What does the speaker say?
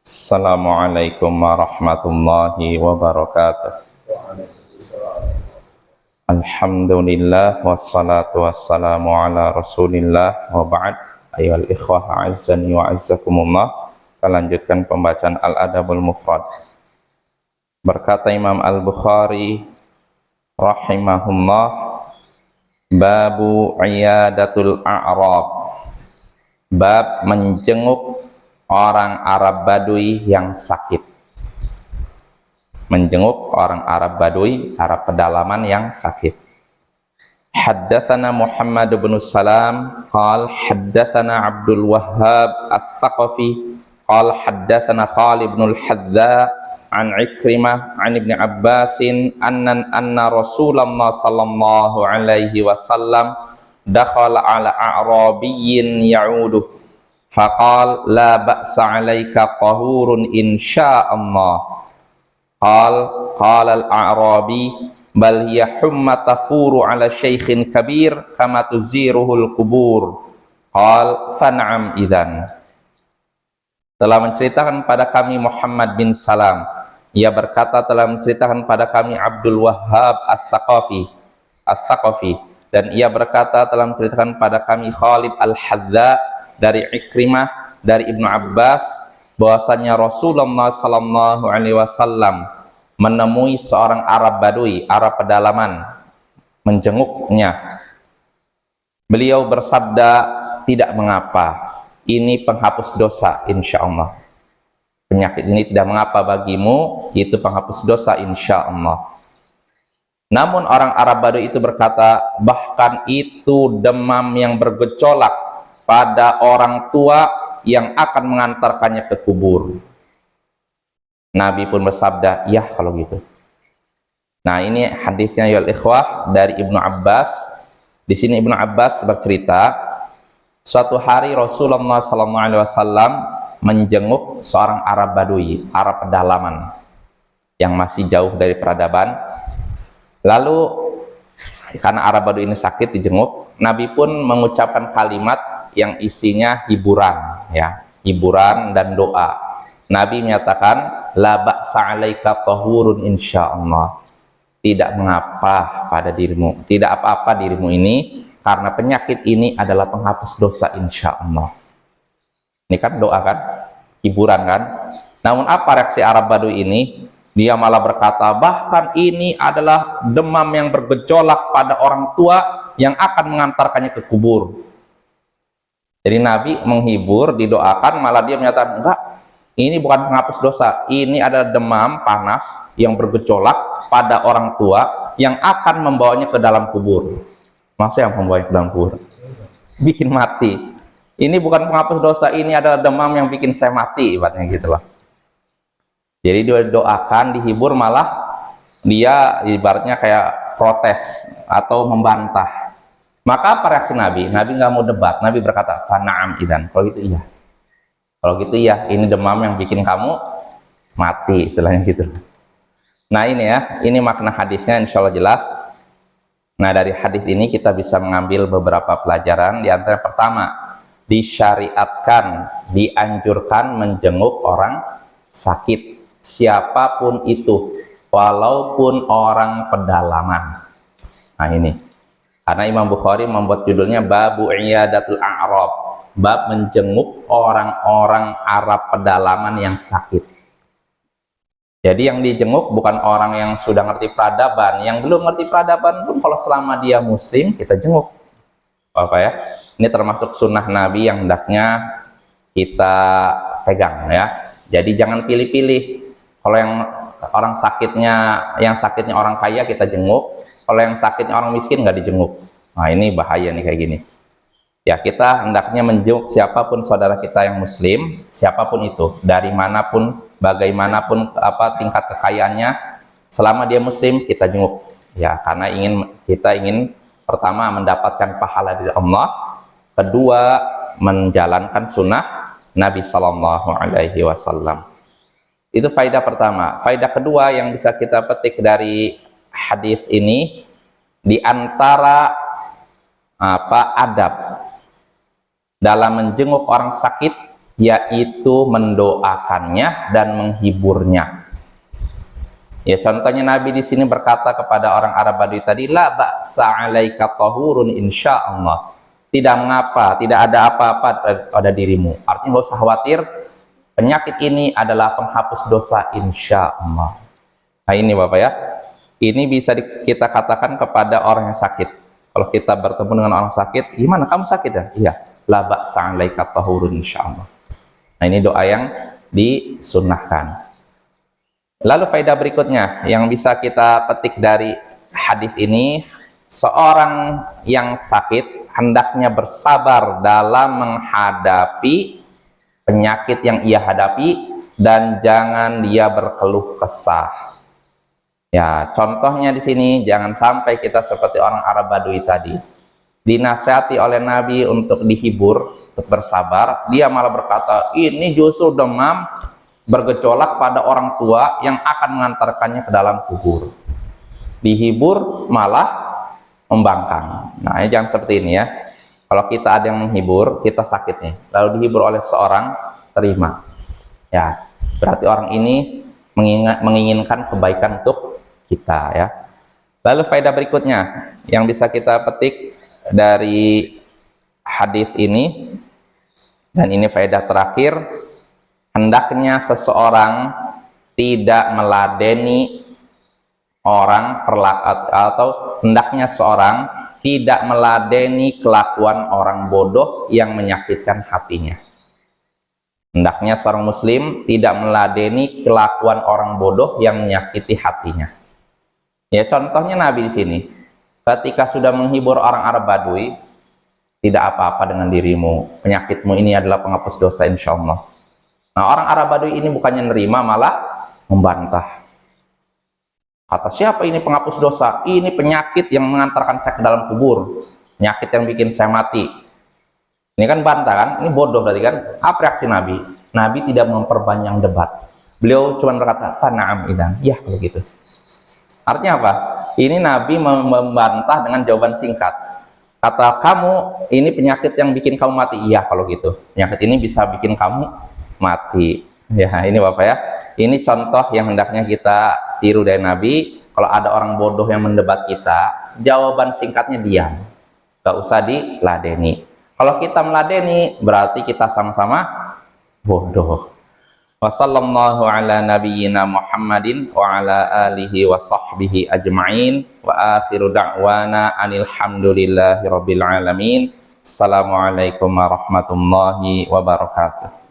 Assalamualaikum warahmatullahi wabarakatuh. Alhamdulillah wassalatu wassalamu ala rasulillah wa ba'd. Ayyuhal ikhwah a'azzani wa a'azzakumullah. Kita lanjutkan pembacaan Al-Adabul Mufrad. Berkata Imam Al-Bukhari rahimahullah, babu iyadatul a'rab, bab menjenguk orang Arab Badui yang sakit. Menjenguk orang Arab Badui, Arab pedalaman yang sakit. Haddatsana Muhammad bin Salam qal haddatsana Abdul Wahhab Ats-Tsaqafi qal haddatsana Khalid bin Al-Hadza an Ikrimah an Ibnu Abbasin anna Rasulullah sallallahu alaihi wasallam dakhala ala a'rabiyyin ya'udu faqal la ba'sa 'alaika tahurun insyaallah. Qala al-a'rabi bal hiya humma tafuru 'ala syaikhin kabir kama tuziruhul qubur. Qal fan'am idzan. Telah menceritakan pada kami Muhammad bin Salam, ia berkata telah menceritakan pada kami Abdul Wahhab Ats-Tsaqafi, dan ia berkata telah menceritakan pada kami Khalid Al-Hadza dari Ikrimah dari Ibnu Abbas bahwasanya Rasulullah sallallahu alaihi wasallam menemui seorang Arab Badui, Arab pedalaman, menjenguknya. Beliau bersabda, tidak mengapa, ini penghapus dosa insyaallah. Penyakit ini tidak mengapa bagimu, itu penghapus dosa insyaallah. Namun orang Arab Badui itu berkata, bahkan itu demam yang bergejolak pada orang tua yang akan mengantarkannya ke kubur. Nabi pun bersabda, ya kalau gitu. Nah, ini hadisnya ya ikhwah dari Ibnu Abbas. Di sini Ibnu Abbas bercerita, suatu hari Rasulullah SAW menjenguk seorang Arab Badui, Arab pedalaman yang masih jauh dari peradaban. Lalu karena Arab Badui ini sakit dijenguk, Nabi pun mengucapkan kalimat yang isinya hiburan, ya, hiburan dan doa. Nabi menyatakan, la ba'sa 'alaika tahurun insyaallah. Tidak mengapa pada dirimu, tidak apa-apa dirimu ini, karena penyakit ini adalah penghapus dosa insyaallah. Ini kan doa kan, hiburan kan. Namun apa reaksi Arab Badui ini? Dia malah berkata, bahkan ini adalah demam yang bergejolak pada orang tua yang akan mengantarkannya ke kubur. Jadi Nabi menghibur, didoakan, malah dia menyatakan, enggak, ini bukan penghapus dosa, ini adalah demam panas yang bergejolak pada orang tua yang akan membawanya ke dalam kubur. Maksudnya yang membawanya ke dalam kubur? Bikin mati. Ini bukan penghapus dosa, ini adalah demam yang bikin saya mati, ibaratnya gitu loh. Jadi dia doakan, dihibur, malah dia ibaratnya kayak protes atau membantah. Maka apa reaksi Nabi? Nabi nggak mau debat. Nabi berkata, fana'am idzan. Kalau gitu iya. Kalau gitu iya, ini demam yang bikin kamu mati, istilahnya gitu. Nah ini ya, ini makna hadisnya insya Allah jelas. Nah dari hadis ini kita bisa mengambil beberapa pelajaran. Di antara pertama, disyariatkan, dianjurkan menjenguk orang sakit, siapapun itu, walaupun orang pedalaman. Nah ini. Karena Imam Bukhari membuat judulnya Babu Iyadatul A'rab, bab menjenguk orang-orang Arab pedalaman yang sakit. Jadi yang dijenguk bukan orang yang sudah ngerti peradaban, yang belum ngerti peradaban pun kalau selama dia muslim kita jenguk. Apa ya? Ini termasuk sunnah Nabi yang hendaknya kita pegang ya. Jadi jangan pilih-pilih. Kalau yang orang sakitnya orang kaya kita jenguk. Kalau yang sakitnya orang miskin nggak dijenguk. Nah ini bahaya nih kayak gini. Ya kita hendaknya menjenguk siapapun saudara kita yang muslim, siapapun itu, dari manapun, bagaimanapun tingkat kekayaannya, selama dia muslim kita jenguk. Ya karena kita ingin pertama mendapatkan pahala dari Allah, kedua menjalankan sunnah Nabi Sallallahu Alaihi Wasallam. Itu faedah pertama. Faedah kedua yang bisa kita petik dari hadis ini, di antara adab dalam menjenguk orang sakit yaitu mendoakannya dan menghiburnya. Ya, contohnya Nabi di sini berkata kepada orang Arab Badui tadi, la ba'sa 'alaika tahurun insyaallah. Tidak mengapa, tidak ada apa-apa pada dirimu. Artinya nggak usah khawatir, penyakit ini adalah penghapus dosa insyaallah. Nah ini Bapak ya, ini bisa kita katakan kepada orang yang sakit. Kalau kita bertemu dengan orang sakit, gimana kamu sakit ya? Iya, la ba'sa 'alaika tahurun insyaallah. Nah ini doa yang disunnahkan. Lalu faedah berikutnya yang bisa kita petik dari hadis ini, seorang yang sakit hendaknya bersabar dalam menghadapi penyakit yang ia hadapi dan jangan dia berkeluh kesah. Ya, contohnya di sini jangan sampai kita seperti orang Arab Badui tadi. Dinasihati oleh Nabi untuk dihibur, untuk bersabar, dia malah berkata, ini justru demam bergejolak pada orang tua yang akan mengantarkannya ke dalam kubur. Dihibur malah membangkang. Nah, jangan seperti ini ya. Kalau kita ada yang menghibur, kita sakit nih, lalu dihibur oleh seorang, terima. Ya, berarti orang ini menginginkan kebaikan untuk kita ya. Lalu faedah berikutnya yang bisa kita petik dari hadis ini, dan ini faedah terakhir, hendaknya seseorang tidak meladeni orang atau hendaknya seorang tidak meladeni kelakuan orang bodoh yang menyakitkan hatinya. Hendaknya seorang muslim tidak meladeni kelakuan orang bodoh yang menyakiti hatinya. Ya, contohnya Nabi di sini, ketika sudah menghibur orang Arab Badui, tidak apa-apa dengan dirimu, penyakitmu ini adalah penghapus dosa insyaallah. Nah, orang Arab Badui ini bukannya nerima, malah membantah. Kata, siapa ini penghapus dosa? Ini penyakit yang mengantarkan saya ke dalam kubur. Penyakit yang bikin saya mati. Ini kan bantah kan? Ini bodoh berarti kan? Apa reaksi Nabi? Nabi tidak memperpanjang debat. Beliau cuma berkata, fana'am idan. Ya, kalau gitu. Artinya apa? Ini Nabi membantah dengan jawaban singkat. Kata, kamu, ini penyakit yang bikin kamu mati. Iya, kalau gitu. Penyakit ini bisa bikin kamu mati. Ya, ini Bapak ya, ini contoh yang hendaknya kita tiru dari Nabi. Kalau ada orang bodoh yang mendebat kita, jawaban singkatnya diam, gak usah diladeni. Kalau kita meladeni, berarti kita sama-sama bodoh. Wassallallahu ala nabiyyina Muhammadin wa ala alihi wa sahbihi ajma'in, wa akhiru da'wana anilhamdulillahi rabbil alamin. Assalamualaikum warahmatullahi wabarakatuh.